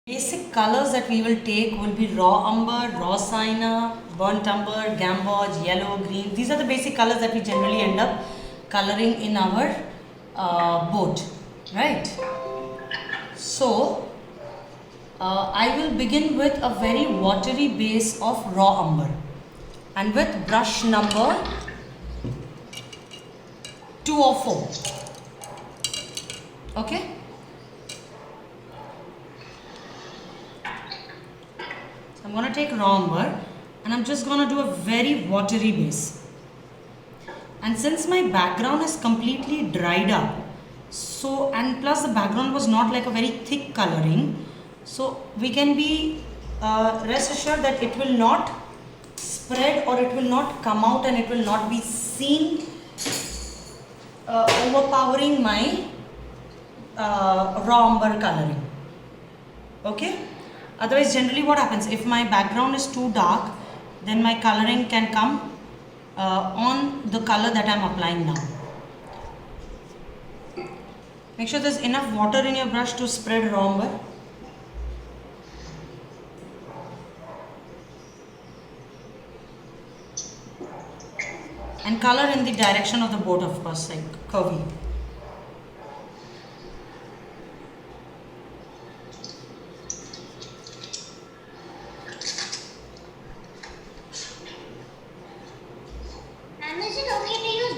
Basic colors that we will take will be raw umber, raw sienna, burnt umber, gamboge, yellow, green. These are the basic colors that we generally end up coloring in our boat, right? So, I will begin with a very watery base of raw umber and with brush number 2 or 4. Okay? I'm going to take raw umber and I'm just going to do a very watery base. And since my background is completely dried up, so and plus the background was not like a very thick coloring, so we can be rest assured that it will not spread or it will not come out and it will not be seen overpowering my raw umber coloring. Okay? Otherwise, generally what happens, if my background is too dark, then my coloring can come on the color that I am applying now. Make sure there's enough water in your brush to spread raw umber. And color in the direction of the boat, of course, like curvy.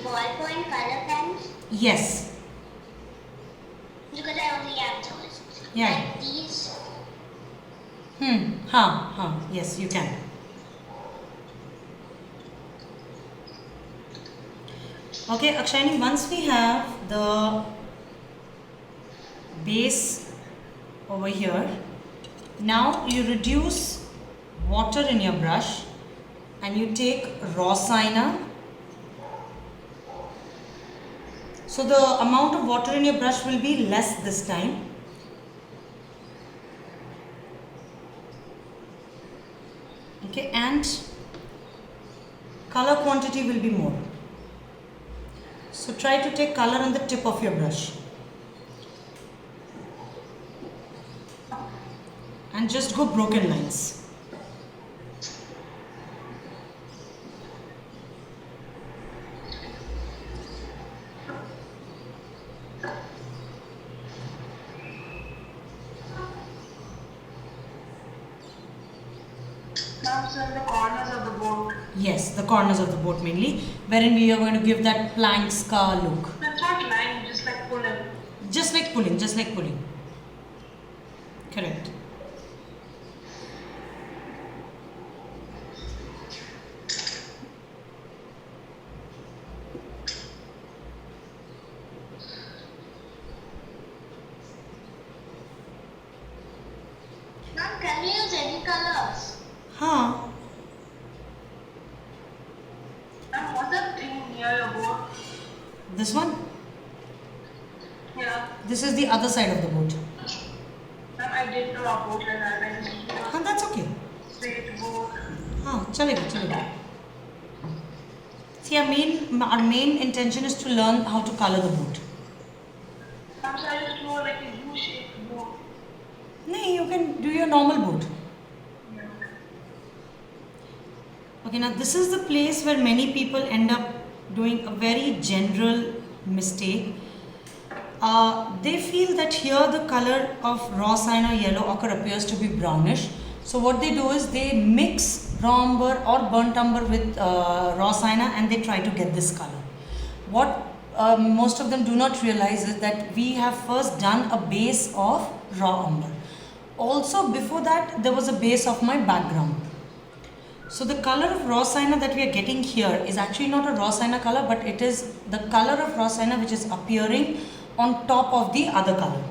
Ballpoint color pens? Yes. Because I only have those. Yeah. Like these. Yes, you can. Okay, Akshayani, once we have the base over here, now you reduce water in your brush and you take raw sienna. So the amount of water in your brush will be less this time. Okay, and color quantity will be more. So try to take color on the tip of your brush. And just go broken lines. So the corners of the boat. Yes, the corners of the boat mainly, wherein we are going to give that plank scar look. That's not line, just like pulling. Just like pulling. Correct. Mom, can you use any colors? And what's that thing near your boat? This one? Yeah. This is the other side of the boat. Ma'am, I did know a boat like that. I just That's okay. straight boat. Chalega. See, our main intention is to learn how to color the boat. Ma'am, so I just know like a U-shaped boat. No, you can do your normal boat. Yeah. Okay, now this is the place where many people end up doing a very general mistake. They feel that here the color of raw sienna yellow ochre appears to be brownish. So what they do is they mix raw umber or burnt umber with raw sienna and they try to get this color. What most of them do not realize is that we have first done a base of raw umber. Also before that there was a base of my background. So the color of raw sienna that we are getting here is actually not a raw sienna color, but it is the color of raw sienna which is appearing on top of the other color.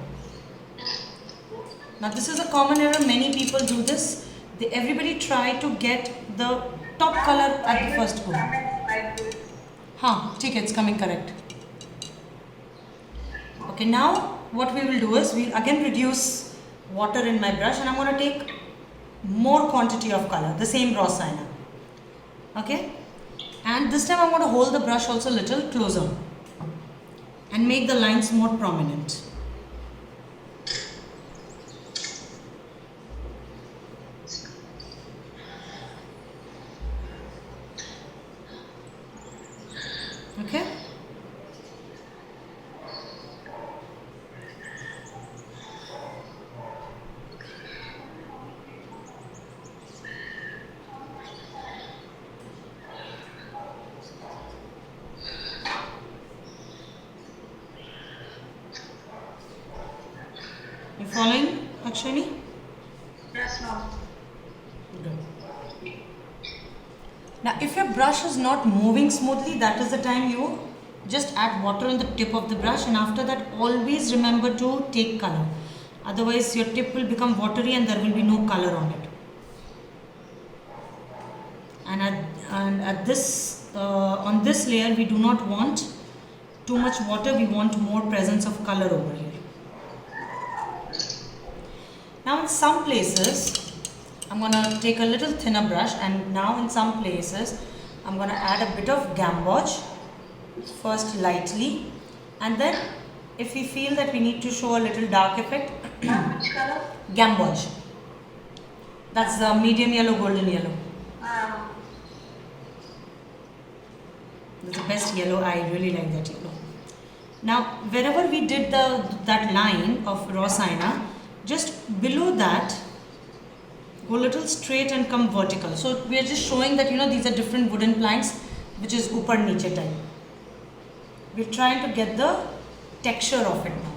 Now this is a common error, many people do this. Everybody try to get the top color at the first go. Like this. It's coming correct. Okay, now what we will do is we'll again reduce water in my brush and I'm going to take more quantity of color, the same raw sienna. Okay, and this time I'm going to hold the brush also a little closer and make the lines more prominent. Akshani? Yes, ma'am. Good. Now, if your brush is not moving smoothly, that is the time you just add water on the tip of the brush, and after that, always remember to take color. Otherwise, your tip will become watery and there will be no color on it. And at this on this layer, we do not want too much water. We want more presence of color over here. Now, in some places, I'm going to take a little thinner brush, and now in some places I'm going to add a bit of gamboge, first lightly, and then if we feel that we need to show a little dark effect, Which color? gamboge. That's the medium yellow, golden yellow. That's the best yellow. I really like that yellow. Now, wherever we did that line of raw sienna, just below that, go a little straight and come vertical. So we are just showing that these are different wooden planks, which is upar niche type. We're trying to get the texture of it now.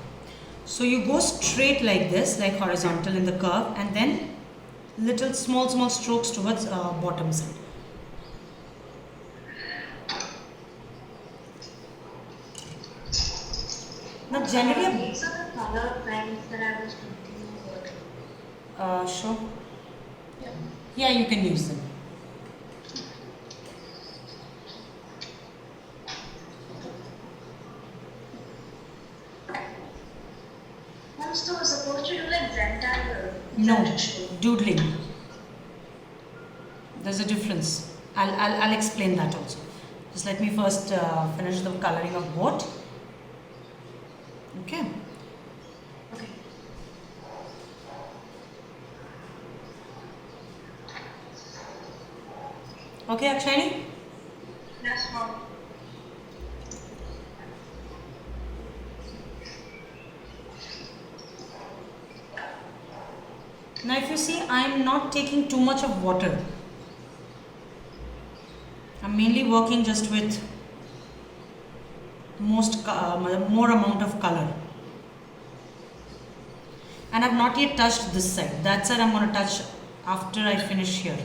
So you go straight like this, like horizontal in the curve, and then little small strokes towards bottom side. Now generally, These are the color lines that I was thinking about. sure. Yeah. Yeah, you can use them. I'm still supposed to do like rectangle. No, doodling. There's a difference. I'll explain that also. Just let me first finish the coloring of both. Okay. Okay. Okay, Akshani? Yes, ma'am. Now if you see, I'm not taking too much of water. I'm mainly working just with more amount of color. And I've not yet touched this side. That side I'm going to touch after I finish here.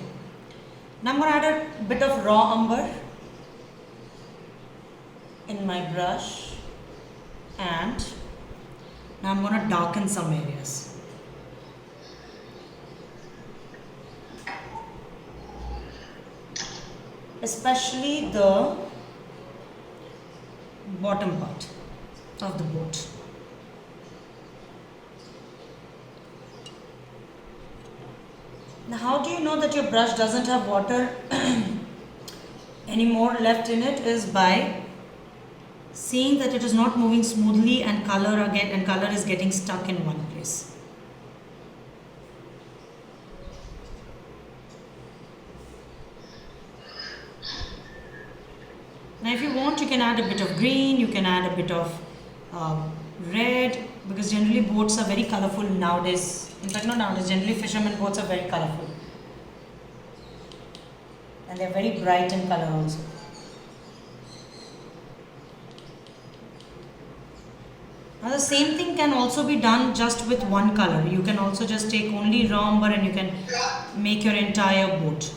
Now I'm going to add a bit of raw umber in my brush, and now I'm going to darken some areas. Especially the bottom part of the boat. Now, how do you know that your brush doesn't have water anymore left in it? Is by seeing that it is not moving smoothly and color is getting stuck in one place. Now if you want, you can add a bit of green, you can add a bit of red, because generally boats are very colorful nowadays. In fact, not nowadays, generally fishermen boats are very colorful. And they are very bright in color also. Now the same thing can also be done just with one color. You can also just take only raw umber and you can make your entire boat.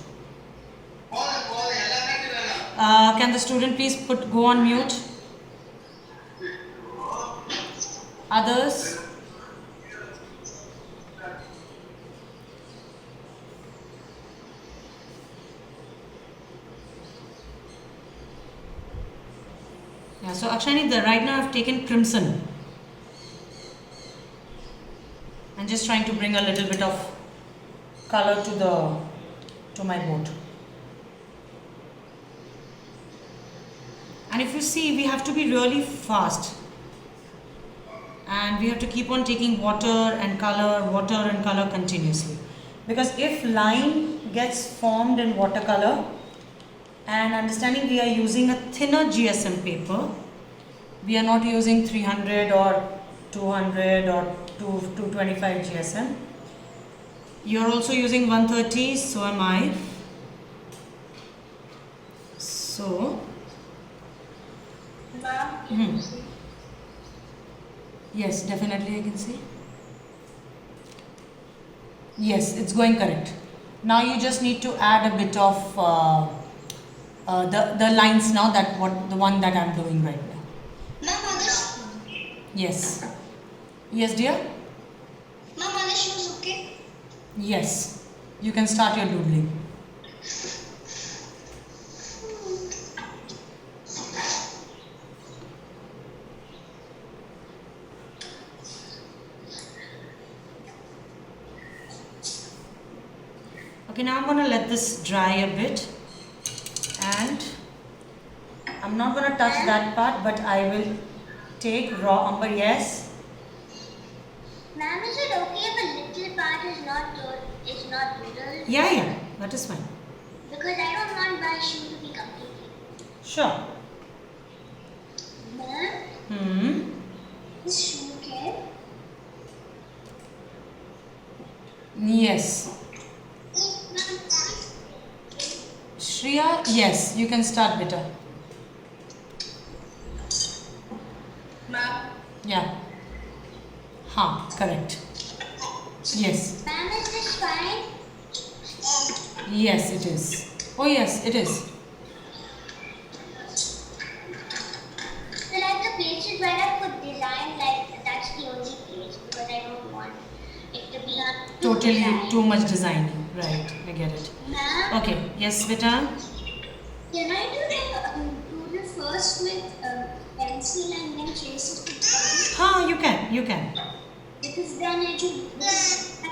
Can the student please go on mute? Others? Yeah, so Akshani, right now I've taken crimson. I'm just trying to bring a little bit of color to my boat. And if you see, we have to be really fast. And we have to keep on taking water and color continuously. Because if line gets formed in watercolor, and understanding we are using a thinner GSM paper, we are not using 300 or 200 or 225 GSM. You're also using 130, so am I. So, Ma'am, can you see? yes, definitely I can see. Yes, it's going correct. Now you just need to add a bit of the lines now, that what the one that I'm doing right now. Ma'am, are the Yes. Yes, dear? ma'am, are the shoes okay? Yes. You can start your doodling. Okay, now I'm going to let this dry a bit, and I'm not going to touch that part, but I will take raw umber. Yes. Ma'am, is it okay if a little part is not doodled? Yeah, that is fine. Because I don't want my shoe to be completely. Sure. Ma'am, this shoe okay? Yes. Shreya, yes, you can start better. Ma'am. Yeah. Correct. Yes. Ma'am, is this fine? Yes, it is. Oh, yes, it is. So like the places where I put design, like that's the only place because I don't want it to be Totally design. too much designing. Right, I get it. Ma'am, Okay, yes, beta. can I do the first with pencil and then trace it to color? You can. Because then I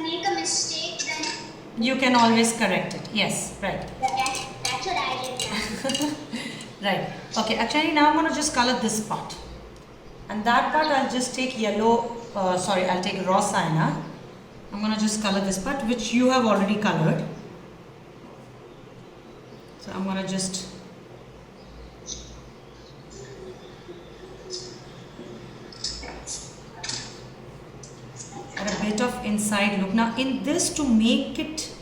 make a mistake, then You can always correct it. Yes, right. that's what I did, ma'am. Right. Okay, actually now I'm going to just color this part. And that part I'll just take yellow, I'll take raw sienna. I'm going to just color this part, which you have already colored. So I'm going to just add a bit of inside look. Now in this, to make it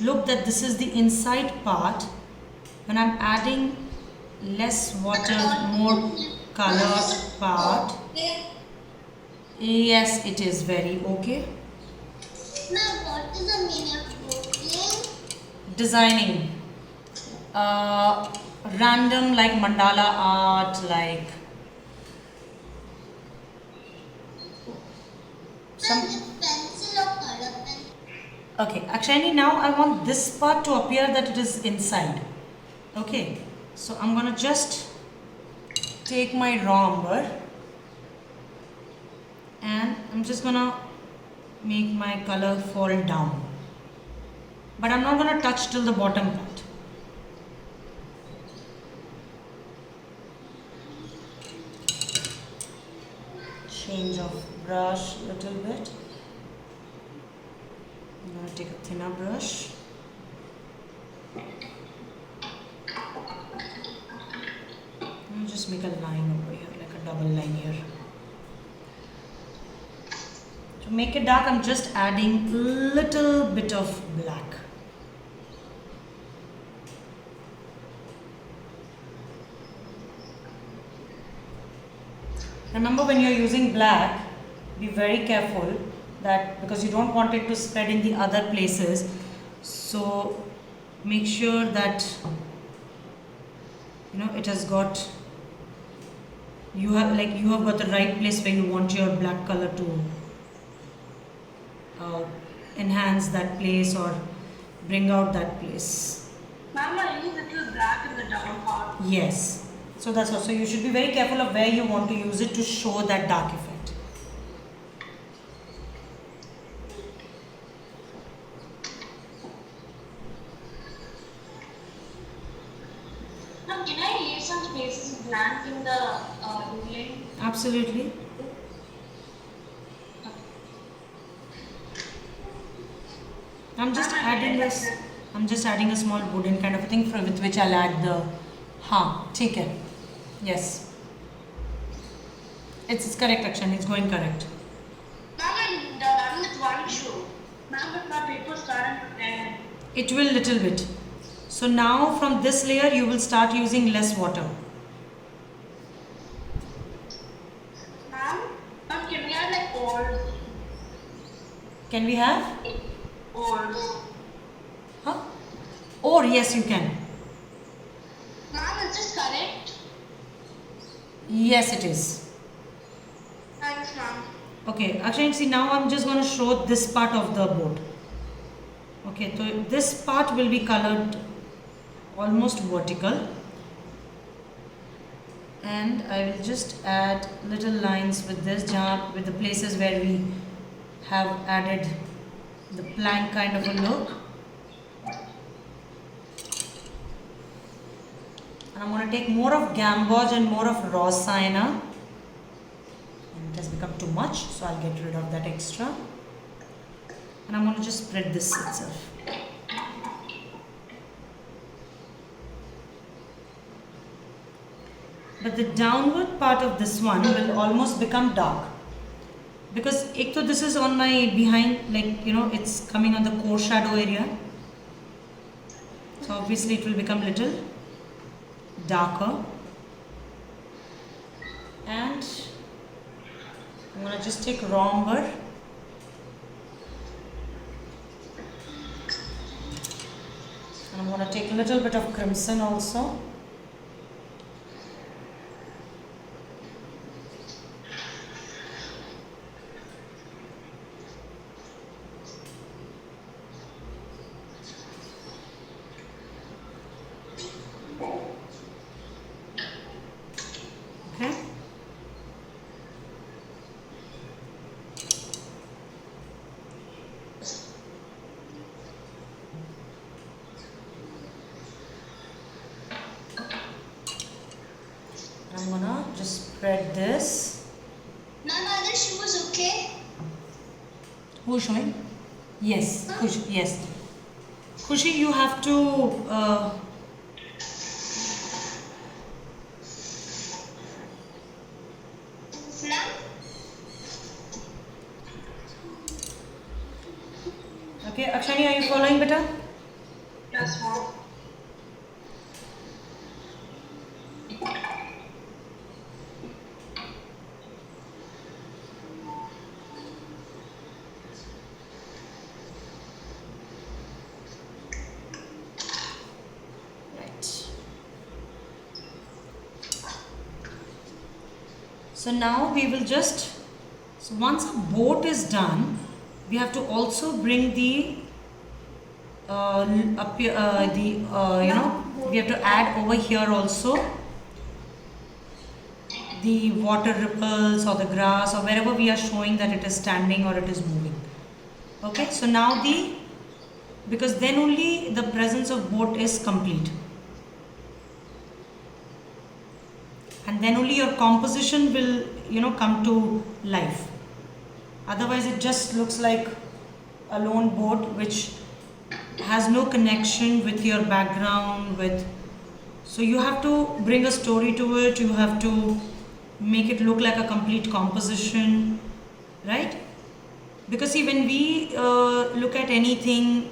look that this is the inside part, when I'm adding less water, more color part, yes, it is very okay. Now, what is the meaning of doodling? Designing, random, like mandala art, like some. Pencil or color pen? Okay, actually now I want this part to appear that it is inside. Okay, so I'm gonna just take my raw umber and I'm just gonna make my color fall down, but I'm not gonna touch till the bottom part. Change of brush a little bit. I'm going to take a thinner brush. And just make a line over here, like a double line here. To make it dark, I'm just adding little bit of black. Remember, when you're using black, be very careful that, because you don't want it to spread in the other places, so make sure that it has got, you have got the right place where you want your black color to enhance that place or bring out that place. Ma'am, I use little black in the down part. Yes, so that's also, you should be very careful of where you want to use it to show that dark effect. Ma'am, can I leave some spaces blank in the doodling? Absolutely. I'm just adding a small wooden kind of a thing with which I'll add the take it. Yes. It's correct action, it's going correct. Ma'am, I'm done with one shoe. Ma'am, but my paper started to tear. It will little bit. So now from this layer you will start using less water. Ma'am, can we add like old? Can we have? Old. 4, yes you can. Ma'am, is this correct? Yes it is. Thanks, ma'am. Okay, actually see now I'm just going to show this part of the boat. Okay, so this part will be colored almost vertical. And I will just add little lines with this jump with the places where we have added the plank kind of a look. And I'm going to take more of gamboge and more of raw sienna. And it has become too much, so I'll get rid of that extra. And I'm going to just spread this itself. But the downward part of this one will almost become dark. Because ek to this is on my behind, like you know, it's coming on the core shadow area. So obviously it will become little darker. And I'm going to just take raw umber. And I'm going to take a little bit of crimson also. Okay. I'm gonna just spread this. Ma'am, are the shoes okay? Who's showing? Yes, yes. Khushi, you have to Ma'am? okay, Akshani, are you following better? Yes, ma'am. Right. So now we will just, so once a boat is done, we have to also bring the you know, we have to add over here also the water ripples or the grass or wherever we are showing that it is standing or it is moving. Okay, so now because then only the presence of boat is complete. And then only your composition will, you know, come to life. Otherwise it just looks like a lone boat which has no connection with your background, so you have to bring a story to it, you have to make it look like a complete composition, right? Because see, when we look at anything,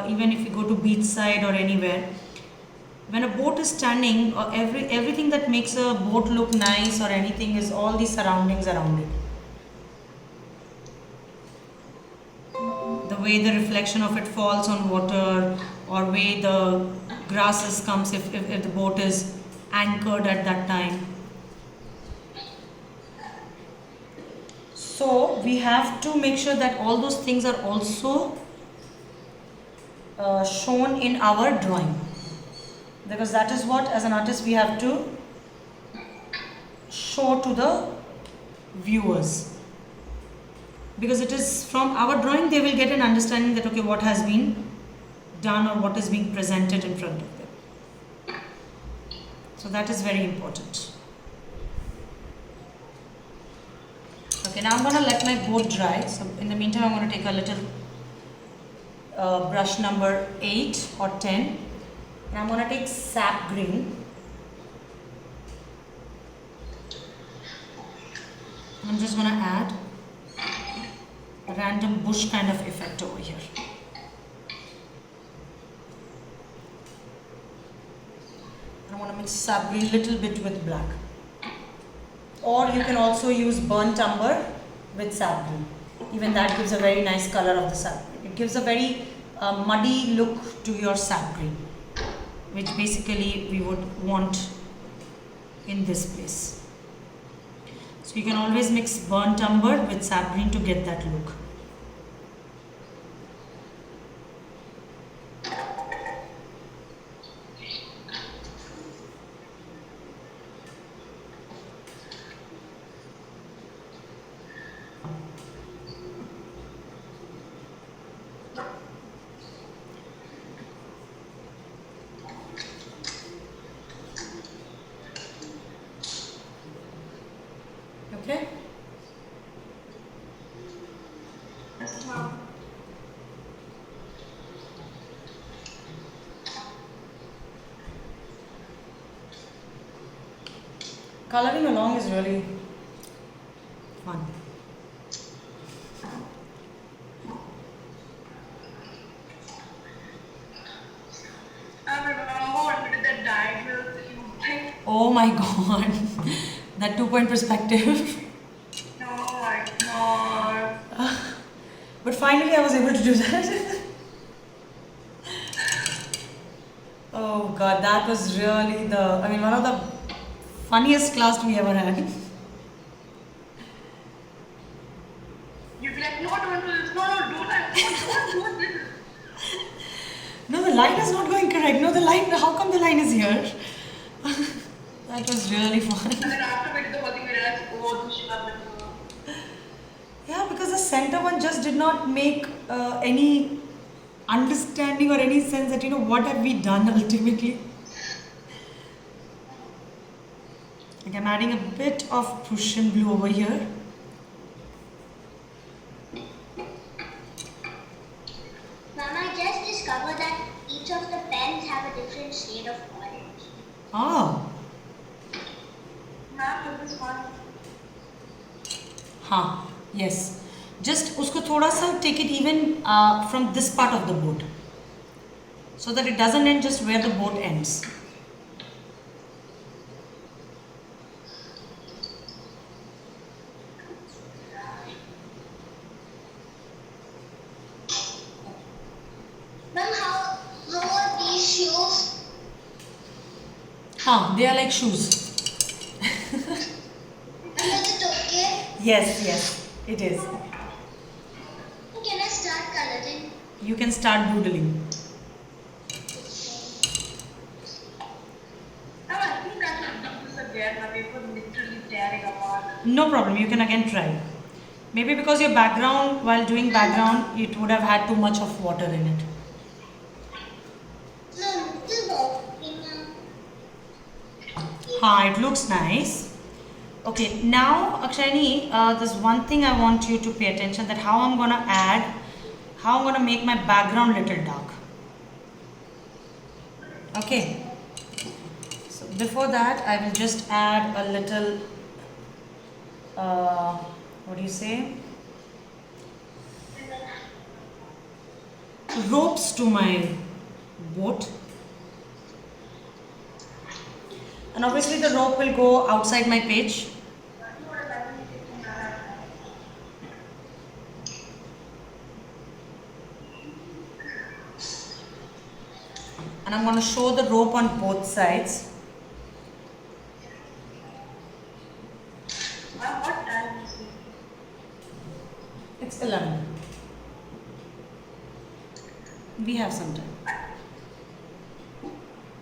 even if we go to beach side or anywhere, when a boat is standing, everything that makes a boat look nice or anything is all the surroundings around it. The way the reflection of it falls on water, or way the grasses comes if the boat is anchored at that time. So we have to make sure that all those things are also shown in our drawing, because that is what as an artist we have to show to the viewers. Because it is from our drawing they will get an understanding that okay, what has been done or what is being presented in front of them. So that is very important. Okay, now I'm going to let my boat dry. So in the meantime I'm going to take a little brush number 8 or 10 and I'm going to take sap green. I'm just going to add a random bush kind of effect over here. I want to mix sap green little bit with black. Or you can also use burnt umber with sap green. Even that gives a very nice color of the sap green. It gives a very muddy look to your sap green. which basically we would want in this place. So you can always mix burnt umber with sap green to get that look. Okay? Yes, ma'am. Coloring along is really fun. I remember when we did that diagonal cube thing. Oh my god, that 2 point perspective. Oh my god. But finally I was able to do that. Oh god, that was really one of the funniest class we ever had. You'd be like, no, don't do this. No, do that. Don't do this. No, the line is not going correct. No, the line, how come the line is here? That was really fun. And then after we did the whole thing, we realized, oh, this should have been. Yeah, because the center one just did not make any understanding or any sense that, what have we done ultimately. Like I'm adding a bit of Prussian blue over here. Mama, I just discovered that each of the pens have a different shade of orange. Ah, Ma'am, this is fun. हाँ, yes. Just उसको थोड़ा सा take it even from this part of the boat, so that it doesn't end just where the boat ends. Mom, how are these shoes? हाँ, they are like shoes. And is it okay? Yes, it is. Can I start coloring? You can start doodling. Ma'am, I think I should do this again. My paper literally tearing apart. No problem, you can again try. Maybe because your background, while doing background, it would have had too much of water in it. No, this is okay now. It looks nice. Okay, now Akshayani, there's one thing I want you to pay attention, that how I'm gonna make my background little dark. Okay. So before that, I will just add a little, what do you say? Ropes to my boat. And obviously the rope will go outside my page. And I'm going to show the rope on both sides. Ma'am, what time is it? It's 11. We have some time.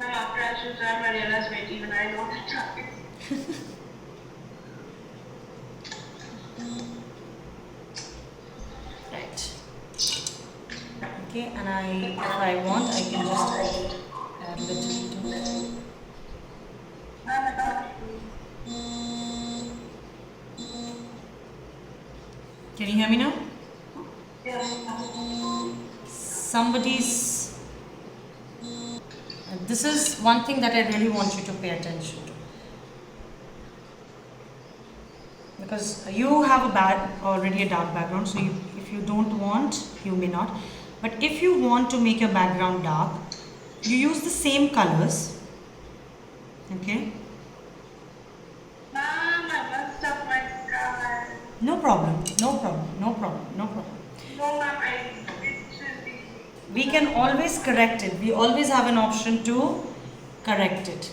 Ma'am, after I should time, I realized, wait, even I know that time. Right. Okay, and if I want, I can just add a little to it. Ma'am, I thought Can you hear me now? yes. This is one thing that I really want you to pay attention to. Because you have already a dark background, so if you don't want, you may not. But if you want to make your background dark, you use the same colors. Okay? Ma'am, I messed up my sky. No problem. No, ma'am, it should be. We can always correct it. We always have an option to correct it.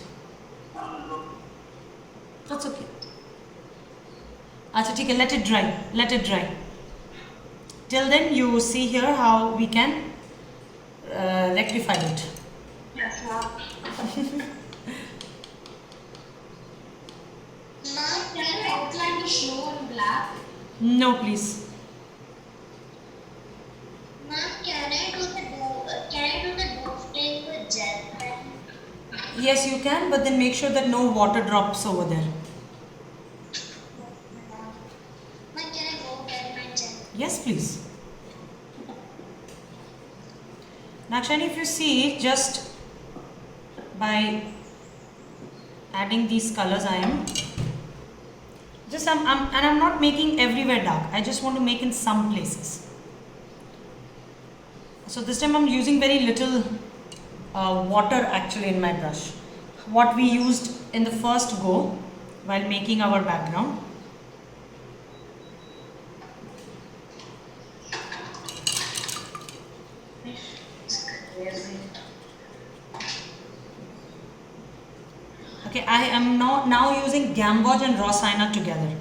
That's okay. Acha, theek hai, let it dry. Let it dry. Till then, you see here how we can rectify it. Yes, ma'am. Mom, Can I outline the show in black? No, please. Mom, can I do the dough plate with gel pen? Yes, you can, but then make sure that no water drops over there. Mom, can I go get my gel? Yes, please. Nakshani, if you see, just by adding these colors, I'm not making everywhere dark. I just want to make in some places. So this time I'm using very little water actually in my brush. What we used in the first go while making our background. Okay, I am now using Gamboge and raw sienna together.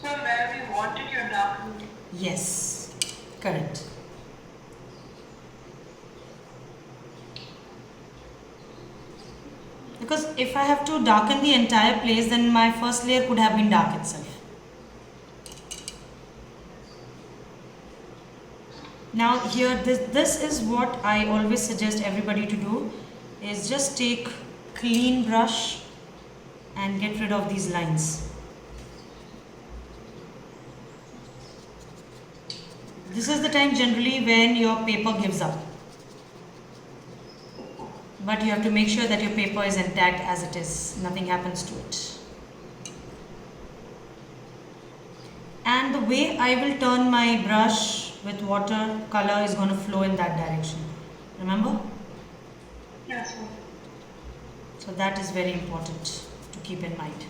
So where we wanted your dark blue. Yes, correct. Because if I have to darken the entire place, then my first layer could have been dark itself. Now here, this is what I always suggest everybody to do, is just take clean brush and get rid of these lines. This is the time generally when your paper gives up. But you have to make sure that your paper is intact as it is, nothing happens to it. And the way I will turn my brush with water, color is going to flow in that direction. Remember? Yes, ma'am. So that is very important to keep in mind.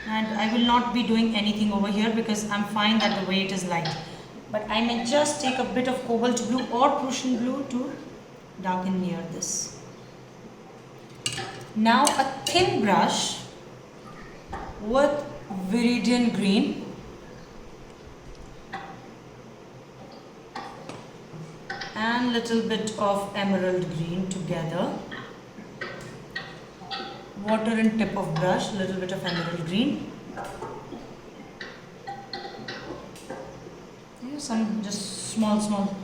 And I will not be doing anything over here because I'm fine that the way it is light. But I may just take a bit of cobalt blue or Prussian blue to darken near this. Now a thin brush with Viridian green and little bit of emerald green together. Water and tip of brush, little bit of emerald green. Some just small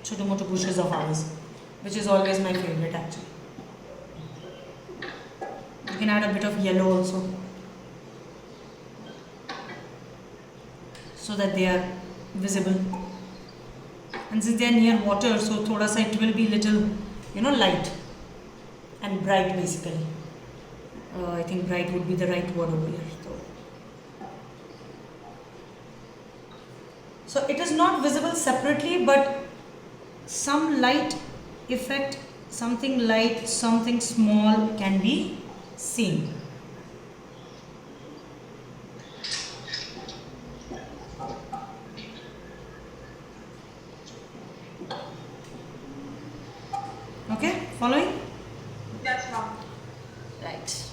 choto-moto bushes of ours, which is always my favorite actually. You can add a bit of yellow also, so that they are visible. And since they are near water, so thoda sa it will be little, light and bright basically. I think bright would be the right word over here. So it is not visible separately, but some light effect, something light, something small can be seen. Okay, following? Yes, ma'am. Right.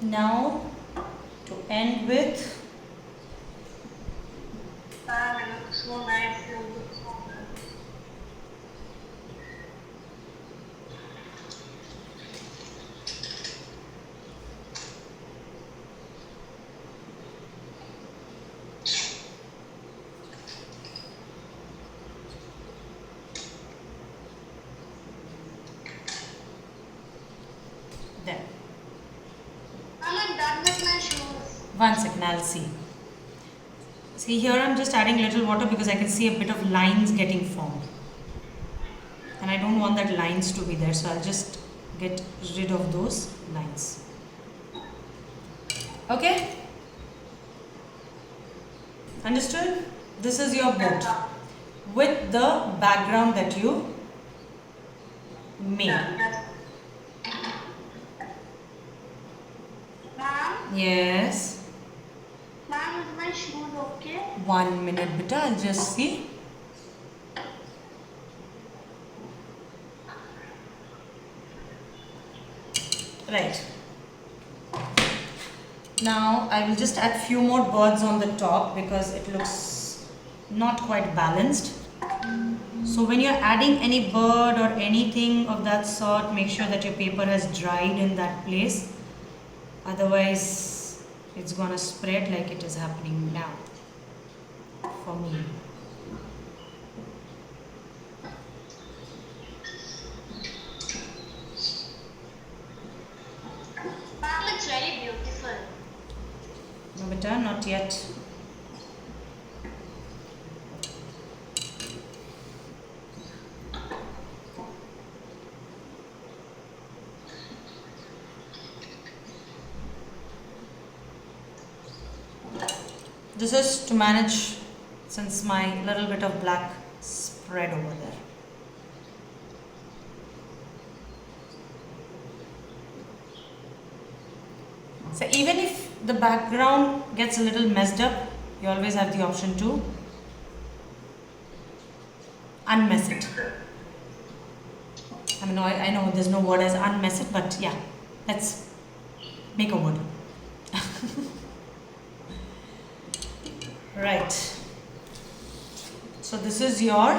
Now to end with It looks so nice. It looks so nice. there. I'm done with my shoes. One second, I'll see. See here I'm just adding little water because I can see a bit of lines getting formed. And I don't want that lines to be there, so I'll just get rid of those lines. Okay? Understood? This is your boat with the background that you made. Yes. Yes. Ma'am, is my shoes okay? 1 minute, beta. I'll just see. Right. Now I will just add few more birds on the top because it looks not quite balanced. So when you're adding any bird or anything of that sort, make sure that your paper has dried in that place. Otherwise, it's gonna spread like it is happening now for me. Ma'am, it's very beautiful. No, beta, not yet. This is to manage since my little bit of black spread over there. So even if the background gets a little messed up, you always have the option to unmess it. I mean, I know there's no word as unmess it, but yeah, let's make a word. Right. So this is your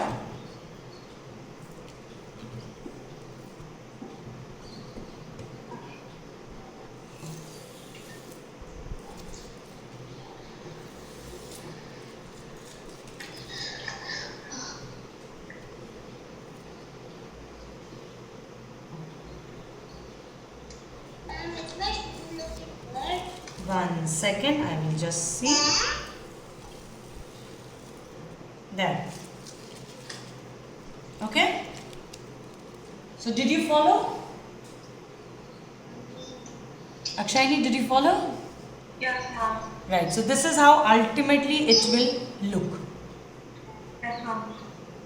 Is my shoe looking good? 1 second. I will just see. There. Okay. So did you follow? Akshayani, did you follow? Yes, ma'am. Right. So this is how ultimately it will look.